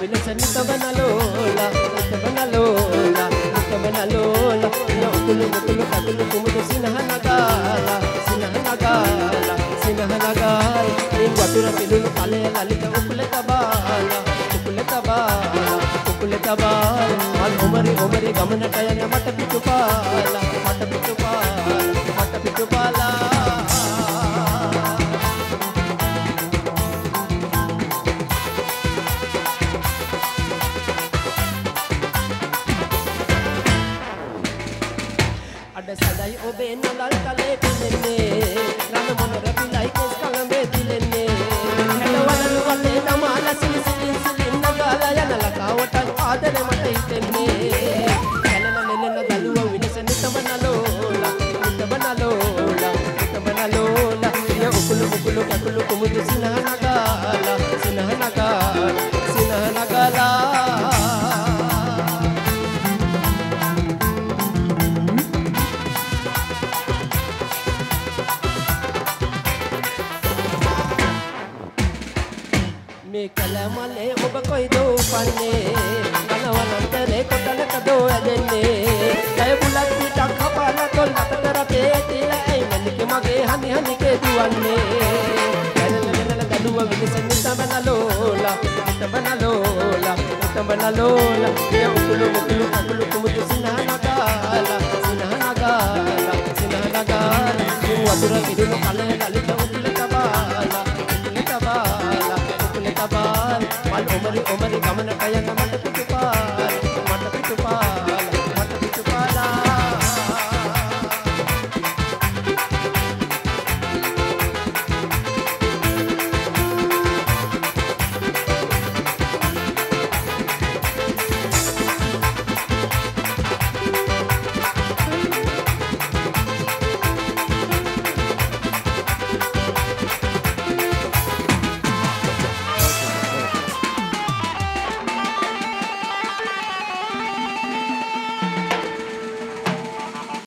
විලසන තබනලෝලා තබනලෝලා තබනලෝලා යොකුළු මුකුළු කකුළු කුමුදු සිනහනගාලා සිනහනගාලා සිනහනගාලා ඉන් වතුර පිළුණු කලේ ලලිත උකුල තබාලා උකුල තබාලා උකුල තබාලා අල් ඔමරි ඔමරි ගමනට යන මට පිටුපාලා මට පිටුපාලා මට පිටුපාලා සදයි ඔබේ නලල් කලේ පිලෙන්නේ රන මොනර පිලයි කෙස් කලඹේ දිලෙන්නේ හැඩවලු වලේ දමාලා සිලි සිලි සිලින් නගාලා යන ලකාවට ආදරෙ මට හිතෙන්නේ කලන නෙලන ගලුව විනසන තබනලෝලා තබනලෝලා තබනලෝලා ය උකුළු මුකුළු කකුළු කුමුදු සිනහනගාලා සිනහනගාලා සිනහනගාලා මේ කලමලේ ඔබ කොයිද උපන්නේ කනවලන්තරේ කොටලක දෝ ඇදෙන්නේ ජය බුලත් පිටක් කපාලා තොල් අතට රටේ තියලා ඇයි මල්ලික මගේ හනි හනිකේ දුවන්නේ වැලල ගලුව විලසන තබනලෝලා තබනලෝලා තබනලෝලා ය උකුළු මුකුළු කකුළු කුමුදු සිනහනගාලා සිනහනගාලා සිනහනගාලා වතුර පිරුණු කලේ